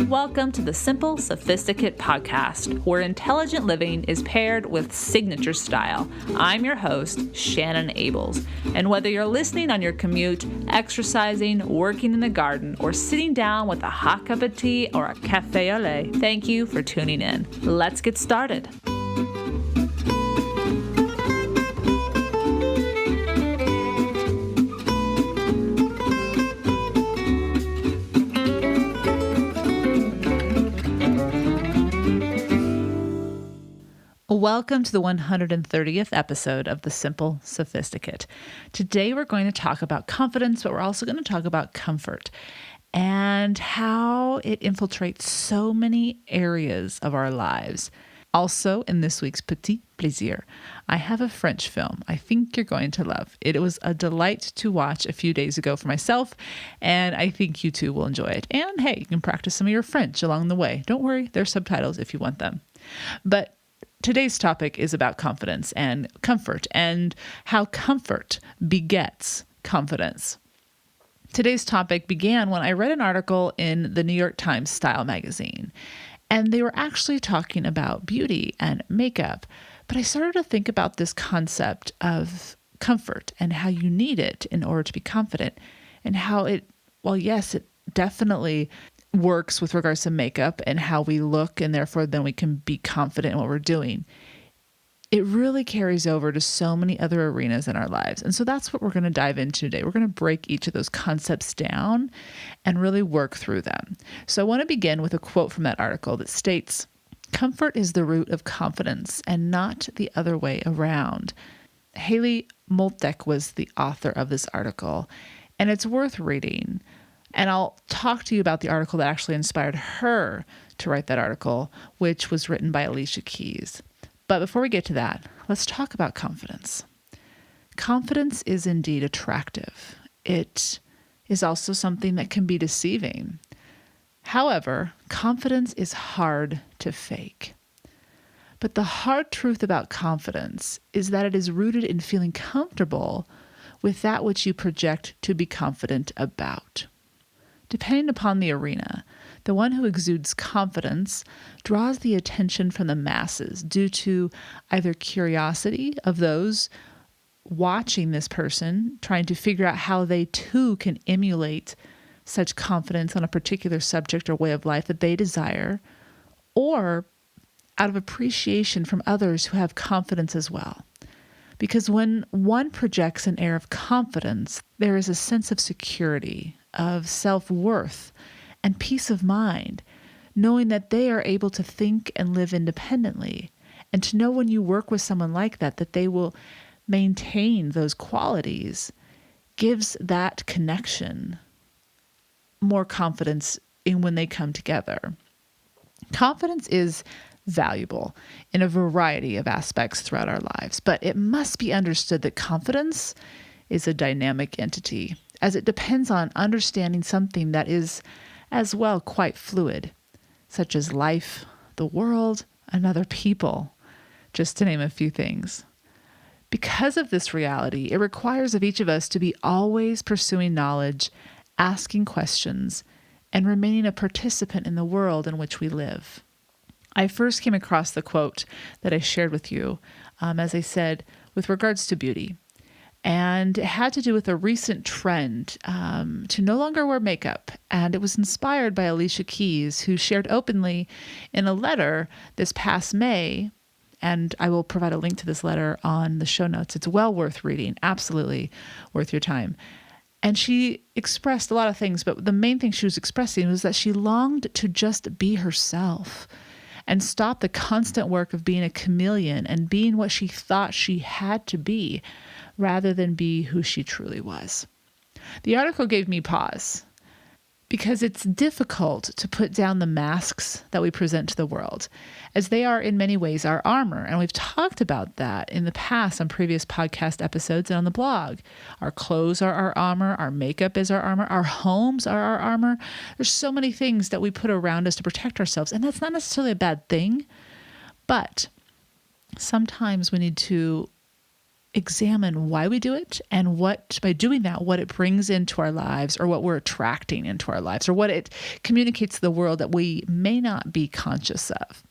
Welcome to the Simple Sophisticate podcast, where intelligent living is paired with signature style. I'm your host, Shannon Ables, and whether you're listening on your commute, exercising, working in the garden, or sitting down with a hot cup of tea or a café au lait, thank you for tuning in. Let's get started. Welcome to the 130th episode of The Simple Sophisticate. Today we're going to talk about confidence, but we're also going to talk about comfort and how it infiltrates so many areas of our lives. Also, in this week's Petit Plaisir, I have a French film I think you're going to love. It was a delight to watch a few days ago for myself, and I think you too will enjoy it. And hey, you can practice some of your French along the way. Don't worry, there's subtitles if you want them. But today's topic is about confidence and comfort and how comfort begets confidence. Today's topic began when I read an article in the New York Times Style magazine, and they were actually talking about beauty and makeup. But I started to think about this concept of comfort and how you need it in order to be confident, and how it definitely works with regards to makeup and how we look, and therefore then we can be confident in what we're doing. It really carries over to so many other arenas in our lives. And so that's what we're going to dive into today. We're going to break each of those concepts down and really work through them. So I want to begin with a quote from that article that states, "Comfort is the root of confidence and not the other way around." Mlotek was the author of this article, and it's worth reading. And I'll talk to you about the article that actually inspired her to write that article, which was written by Alicia Keys. But before we get to that, let's talk about confidence. Confidence is indeed attractive. It is also something that can be deceiving. However, confidence is hard to fake. But the hard truth about confidence is that it is rooted in feeling comfortable with that which you project to be confident about. Depending upon the arena, the one who exudes confidence draws the attention from the masses due to either curiosity of those watching this person, trying to figure out how they too can emulate such confidence on a particular subject or way of life that they desire, or out of appreciation from others who have confidence as well. Because when one projects an air of confidence, there is a sense of security, of self-worth, and peace of mind, knowing that they are able to think and live independently, and to know when you work with someone like that, that they will maintain those qualities, gives that connection more confidence in when they come together. Confidence is valuable in a variety of aspects throughout our lives, but it must be understood that confidence is a dynamic entity, as it depends on understanding something that is as well quite fluid, such as life, the world, and other people, just to name a few things. Because of this reality, it requires of each of us to be always pursuing knowledge, asking questions, and remaining a participant in the world in which we live. I first came across the quote that I shared with you, as I said, with regards to beauty. And it had to do with a recent trend to no longer wear makeup. And it was inspired by Alicia Keys, who shared openly in a letter this past May. And I will provide a link to this letter on the show notes. It's well worth reading, absolutely worth your time. And she expressed a lot of things, but the main thing she was expressing was that she longed to just be herself and stop the constant work of being a chameleon and being what she thought she had to be, rather than be who she truly was. The article gave me pause because it's difficult to put down the masks that we present to the world, as they are in many ways our armor. And we've talked about that in the past on previous podcast episodes and on the blog. Our clothes are our armor. Our makeup is our armor. Our homes are our armor. There's so many things that we put around us to protect ourselves. And that's not necessarily a bad thing, but sometimes we need to examine why we do it and what, by doing that, what it brings into our lives or what we're attracting into our lives or what it communicates to the world that we may not be conscious of.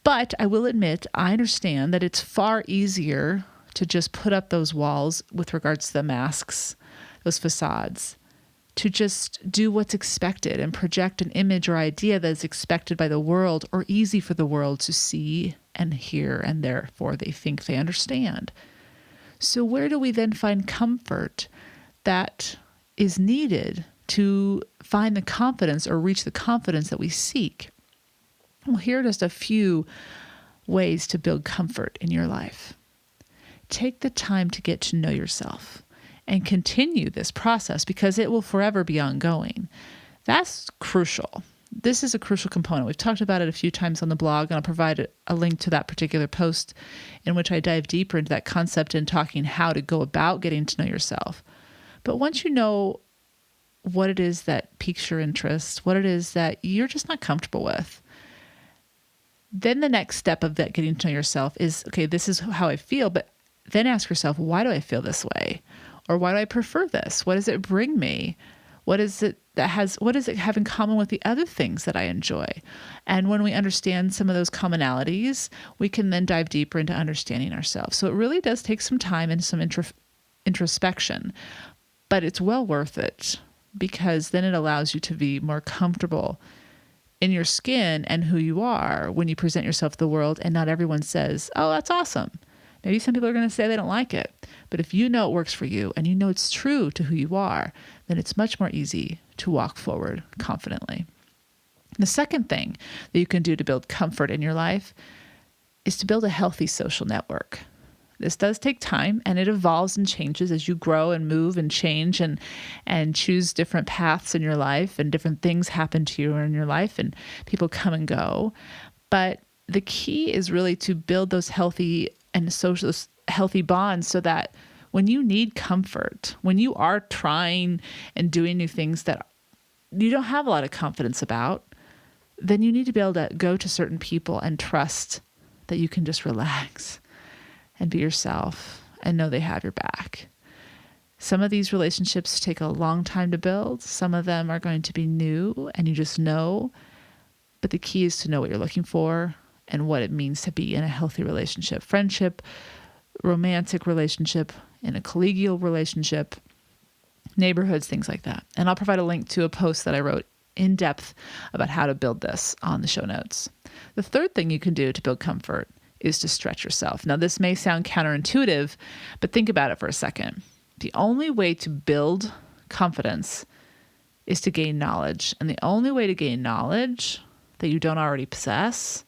But I will admit, I understand that it's far easier to just put up those walls with regards to the masks, those facades, to just do what's expected and project an image or idea that is expected by the world or easy for the world to see and hear, and therefore they think they understand. So where do we then find comfort that is needed to find the confidence or reach the confidence that we seek? Well, here are just a few ways to build comfort in your life. Take the time to get to know yourself and continue this process because it will forever be ongoing. That's crucial. This is a crucial component. We've talked about it a few times on the blog, and I'll provide a link to that particular post in which I dive deeper into that concept and talking how to go about getting to know yourself. But once you know what it is that piques your interest, what it is that you're just not comfortable with, then the next step of that getting to know yourself is, okay, this is how I feel, but then ask yourself, why do I feel this way? Or why do I prefer this? What does it bring me? What does it have in common with the other things that I enjoy? And when we understand some of those commonalities, we can then dive deeper into understanding ourselves. So it really does take some time and some introspection, but it's well worth it because then it allows you to be more comfortable in your skin and who you are when you present yourself to the world, and not everyone says, oh, that's awesome. Maybe some people are going to say they don't like it, but if you know it works for you and you know it's true to who you are, then it's much more easy to walk forward confidently. The second thing that you can do to build comfort in your life is to build a healthy social network. This does take time, and it evolves and changes as you grow and move and change and choose different paths in your life, and different things happen to you in your life and people come and go. But the key is really to build those healthy and social healthy bonds so that when you need comfort, when you are trying and doing new things that you don't have a lot of confidence about, then you need to be able to go to certain people and trust that you can just relax and be yourself and know they have your back. Some of these relationships take a long time to build. Some of them are going to be new and you just know, but the key is to know what you're looking for and what it means to be in a healthy relationship, friendship, romantic relationship, in a collegial relationship, neighborhoods, things like that. And I'll provide a link to a post that I wrote in depth about how to build this on the show notes. The third thing you can do to build comfort is to stretch yourself. Now, this may sound counterintuitive, but think about it for a second. The only way to build confidence is to gain knowledge. And the only way to gain knowledge that you don't already possess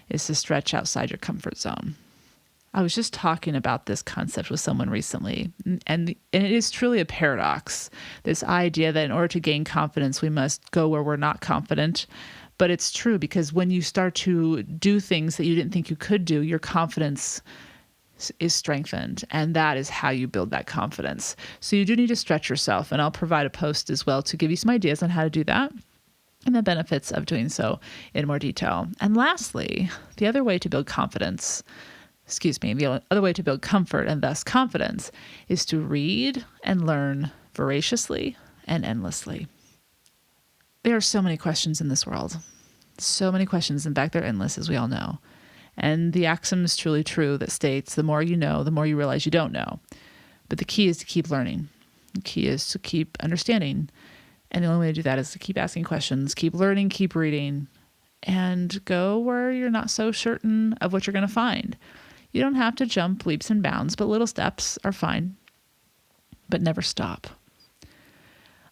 is to stretch outside your comfort zone. I was just talking about this concept with someone recently, and it is truly a paradox, this idea that in order to gain confidence, we must go where we're not confident. But it's true, because when you start to do things that you didn't think you could do, your confidence is strengthened, and that is how you build that confidence. So you do need to stretch yourself, and I'll provide a post as well to give you some ideas on how to do that and the benefits of doing so in more detail. And lastly, the other way to build comfort and thus confidence is to read and learn voraciously and endlessly. There are so many questions in this world. So many questions. In fact, they're endless, as we all know. And the axiom is truly true that states the more you know, the more you realize you don't know. But the key is to keep learning. The key is to keep understanding. And the only way to do that is to keep asking questions, keep learning, keep reading, and go where you're not so certain of what you're going to find. You don't have to jump leaps and bounds, but little steps are fine. But never stop.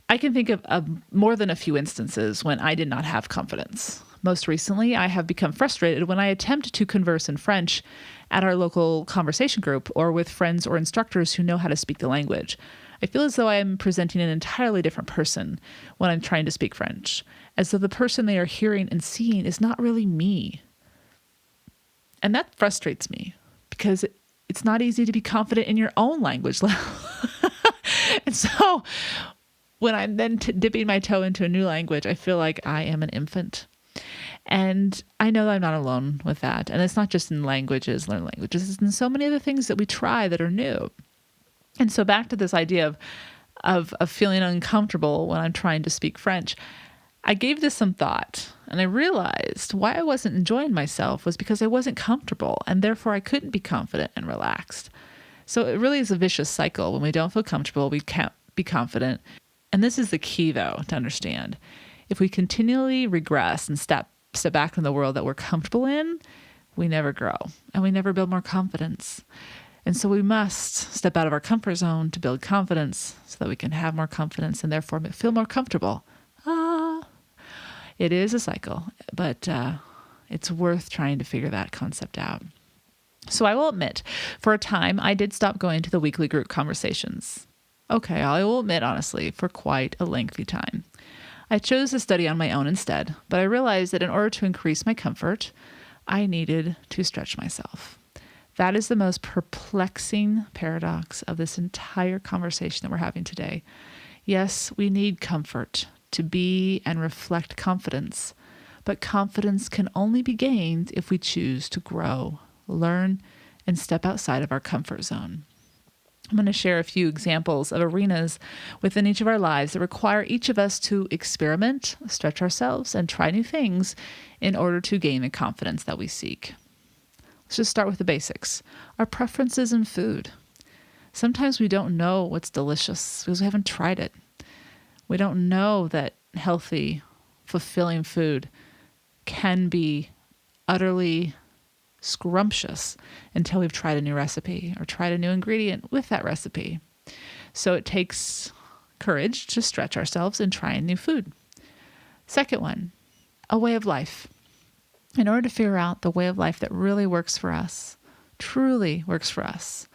I can think of more than a few instances when I did not have confidence. Most recently, I have become frustrated when I attempt to converse in French at our local conversation group or with friends or instructors who know how to speak the language. I feel as though I am presenting an entirely different person when I'm trying to speak French, as though the person they are hearing and seeing is not really me. And that frustrates me because it's not easy to be confident in your own language. And so when I'm then dipping my toe into a new language, I feel like I am an infant. And I know that I'm not alone with that. And it's not just in languages, learn languages. It's in so many other things that we try that are new. And so back to this idea of feeling uncomfortable when I'm trying to speak French, I gave this some thought and I realized why I wasn't enjoying myself was because I wasn't comfortable and therefore I couldn't be confident and relaxed. So it really is a vicious cycle. When we don't feel comfortable, we can't be confident. And this is the key, though, to understand. If we continually regress and step back in the world that we're comfortable in, we never grow and we never build more confidence. And so we must step out of our comfort zone to build confidence so that we can have more confidence and therefore feel more comfortable. It is a cycle, but it's worth trying to figure that concept out. So I will admit, for a time, I did stop going to the weekly group conversations. Okay, I will admit, honestly, for quite a lengthy time. I chose to study on my own instead, but I realized that in order to increase my comfort, I needed to stretch myself. That is the most perplexing paradox of this entire conversation that we're having today. Yes, we need comfort to be and reflect confidence, but confidence can only be gained if we choose to grow, learn, and step outside of our comfort zone. I'm going to share a few examples of arenas within each of our lives that require each of us to experiment, stretch ourselves, and try new things in order to gain the confidence that we seek. Let's just start with the basics. Our preferences in food. Sometimes we don't know what's delicious because we haven't tried it. We don't know that healthy, fulfilling food can be utterly scrumptious until we've tried a new recipe or tried a new ingredient with that recipe. So it takes courage to stretch ourselves and try new food. Second one, a way of life. In order to figure out the way of life that really works for us, truly works for us,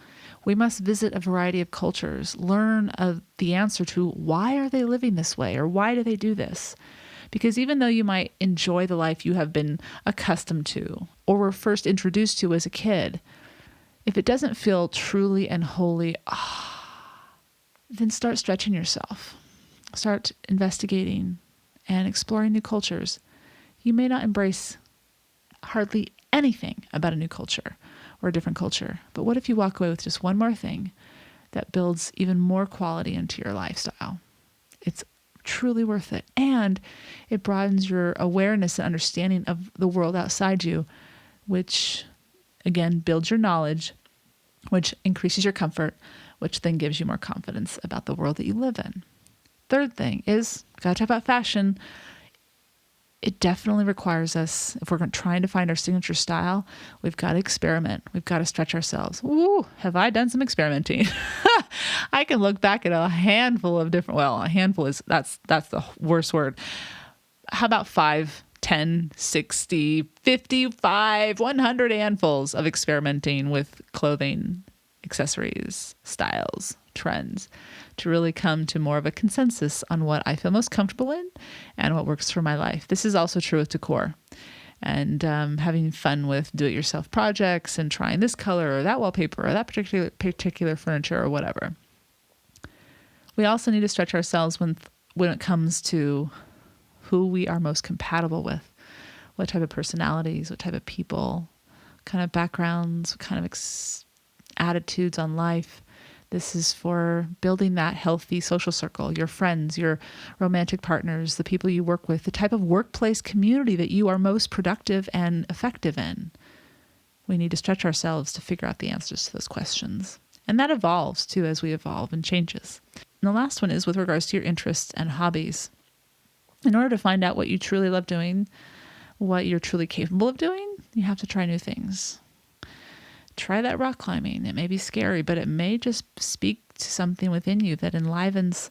we must visit a variety of cultures, learn the answer to why are they living this way or why do they do this? Because even though you might enjoy the life you have been accustomed to or were first introduced to as a kid, if it doesn't feel truly and wholly, then start stretching yourself. Start investigating and exploring new cultures. You may not embrace hardly anything about a new culture or a different culture, but what if you walk away with just one more thing that builds even more quality into your lifestyle? It's truly worth it. And it broadens your awareness and understanding of the world outside you, which again builds your knowledge, which increases your comfort, which then gives you more confidence about the world that you live in. Third thing is, gotta talk about fashion. It definitely requires us, if we're trying to find our signature style, we've got to experiment. We've got to stretch ourselves. Ooh, have I done some experimenting? I can look back at a handful of different, a handful is, that's the worst word. How about 5, 10, 60, 55, 100 handfuls of experimenting with clothing, accessories, styles, trends, to really come to more of a consensus on what I feel most comfortable in and what works for my life. This is also true with decor and having fun with do-it-yourself projects and trying this color or that wallpaper or that particular furniture or whatever. We also need to stretch ourselves when it comes to who we are most compatible with, what type of personalities, what type of people, what kind of backgrounds, what kind of attitudes on life. This is for building that healthy social circle, your friends, your romantic partners, the people you work with, the type of workplace community that you are most productive and effective in. We need to stretch ourselves to figure out the answers to those questions. And that evolves too as we evolve and changes. And the last one is with regards to your interests and hobbies. In order to find out what you truly love doing, what you're truly capable of doing, you have to try new things. Try that rock climbing. It may be scary, but it may just speak to something within you that enlivens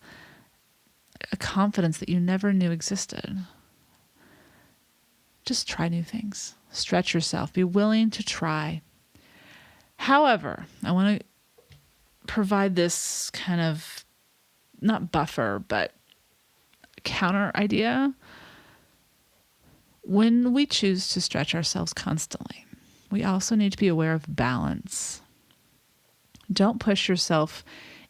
a confidence that you never knew existed. Just try new things. Stretch yourself. Be willing to try. However, I want to provide this kind of, not buffer, but counter idea. When we choose to stretch ourselves constantly, we also need to be aware of balance. Don't push yourself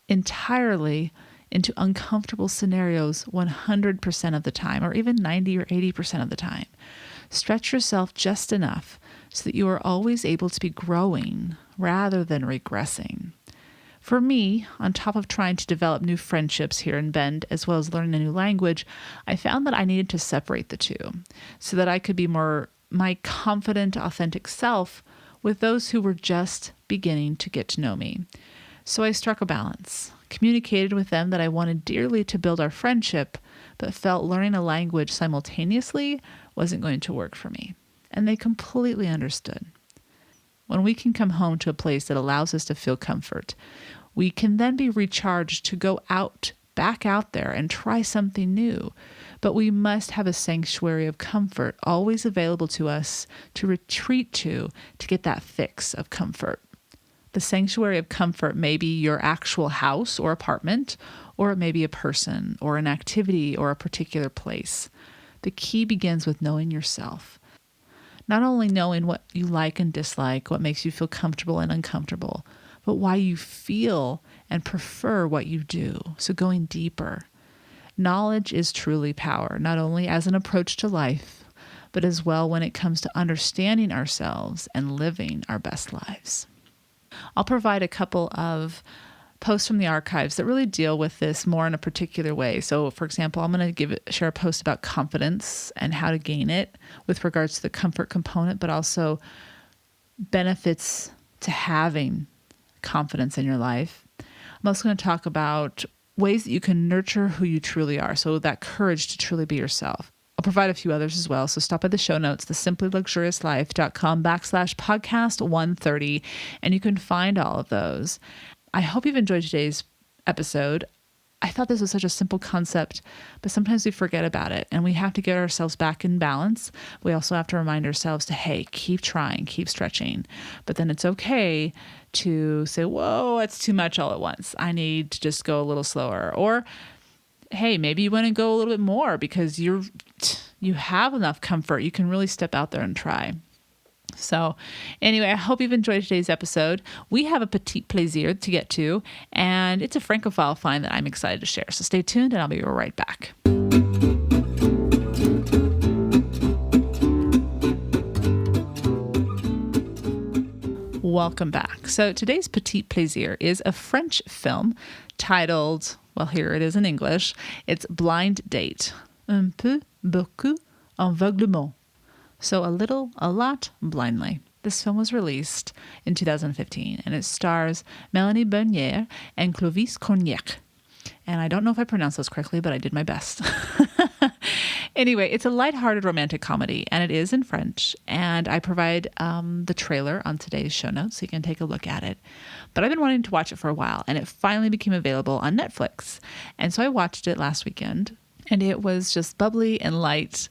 entirely into uncomfortable scenarios 100% of the time, or even 90 or 80% of the time. Stretch yourself just enough so that you are always able to be growing rather than regressing. For me, on top of trying to develop new friendships here in Bend, as well as learning a new language, I found that I needed to separate the two so that I could be more my confident, authentic self with those who were just beginning to get to know me. So I struck a balance, communicated with them that I wanted dearly to build our friendship, but felt learning a language simultaneously wasn't going to work for me. And they completely understood. When we can come home to a place that allows us to feel comfort, we can then be recharged to go back out there and try something new. But we must have a sanctuary of comfort always available to us to retreat to get that fix of comfort. The sanctuary of comfort may be your actual house or apartment, or it may be a person or an activity or a particular place. The key begins with knowing yourself. Not only knowing what you like and dislike, what makes you feel comfortable and uncomfortable, but why you feel and prefer what you do. So going deeper. Knowledge is truly power, not only as an approach to life, but as well when it comes to understanding ourselves and living our best lives. I'll provide a couple of posts from the archives that really deal with this more in a particular way. So, for example, I'm going to share a post about confidence and how to gain it with regards to the comfort component, but also benefits to having confidence in your life. I'm also going to talk about ways that you can nurture who you truly are. So that courage to truly be yourself. I'll provide a few others as well. So stop by the show notes, thesimplyluxuriouslife.com/podcast 130, and you can find all of those. I hope you've enjoyed today's episode. I thought this was such a simple concept, but sometimes we forget about it and we have to get ourselves back in balance. We also have to remind ourselves to, hey, keep trying, keep stretching. But then it's okay to say, whoa, it's too much all at once. I need to just go a little slower. Or, hey, maybe you want to go a little bit more because you have enough comfort. You can really step out there and try. So anyway, I hope you've enjoyed today's episode. We have a petit plaisir to get to, and it's a Francophile find that I'm excited to share. So stay tuned and I'll be right back. Welcome back. So today's petit plaisir is a French film titled, well, here it is in English. It's Blind Date. Un peu, beaucoup, aveuglement. So a little, a lot, blindly. This film was released in 2015, and it stars Melanie Bernier and Clovis Cornillac. And I don't know if I pronounced those correctly, but I did my best. Anyway, it's a lighthearted romantic comedy, and it is in French. And I provide the trailer on today's show notes, so you can take a look at it. But I've been wanting to watch it for a while, and it finally became available on Netflix. And so I watched it last weekend, and it was just bubbly and light,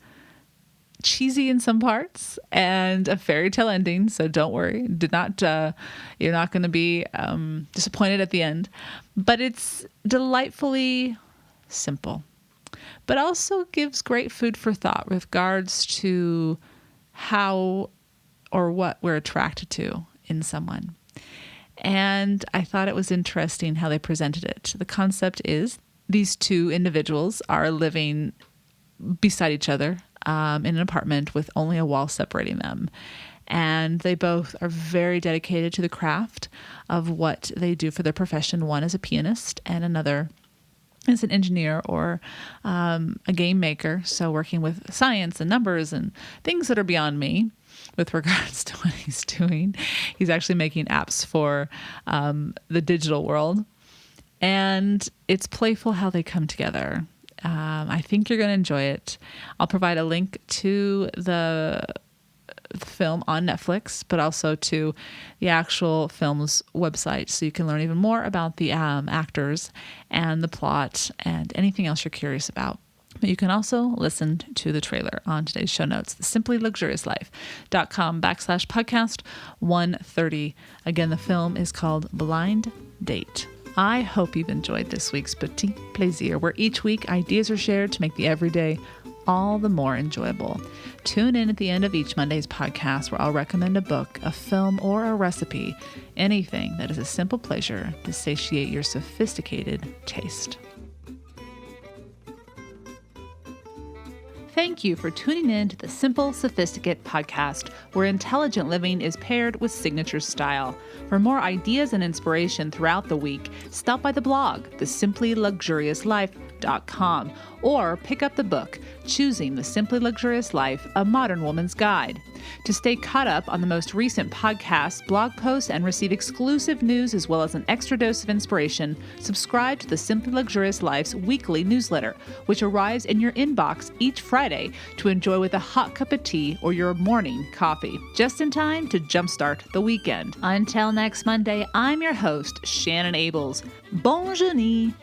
cheesy in some parts, and a fairy tale ending. So don't worry, you're not going to be disappointed at the end. But it's delightfully simple, but also gives great food for thought with regards to how or what we're attracted to in someone. And I thought it was interesting how they presented it. The concept is these two individuals are living beside each other in an apartment with only a wall separating them. And they both are very dedicated to the craft of what they do for their profession. One is a pianist and another is an engineer or a game maker. So working with science and numbers and things that are beyond me with regards to what he's doing. He's actually making apps for the digital world. And it's playful how they come together. I think you're going to enjoy it. I'll provide a link to the film on Netflix, but also to the actual film's website, so you can learn even more about the actors and the plot and anything else you're curious about. But you can also listen to the trailer on today's show notes, thesimplyluxuriouslife.com/podcast 130. Again, the film is called Blind Date. I hope you've enjoyed this week's Petit Plaisir, where each week ideas are shared to make the everyday all the more enjoyable. Tune in at the end of each Monday's podcast, where I'll recommend a book, a film, or a recipe, anything that is a simple pleasure to satiate your sophisticated taste. Thank you for tuning in to the Simple Sophisticate podcast, where intelligent living is paired with signature style. For more ideas and inspiration throughout the week, stop by the blog, thesimplyluxuriouslife.com, or pick up the book, Choosing the Simply Luxurious Life, A Modern Woman's Guide. To stay caught up on the most recent podcasts, blog posts, and receive exclusive news as well as an extra dose of inspiration, subscribe to the Simply Luxurious Life's weekly newsletter, which arrives in your inbox each Friday to enjoy with a hot cup of tea or your morning coffee, just in time to jumpstart the weekend. Until next Monday, I'm your host, Shannon Ables. Bonne journée!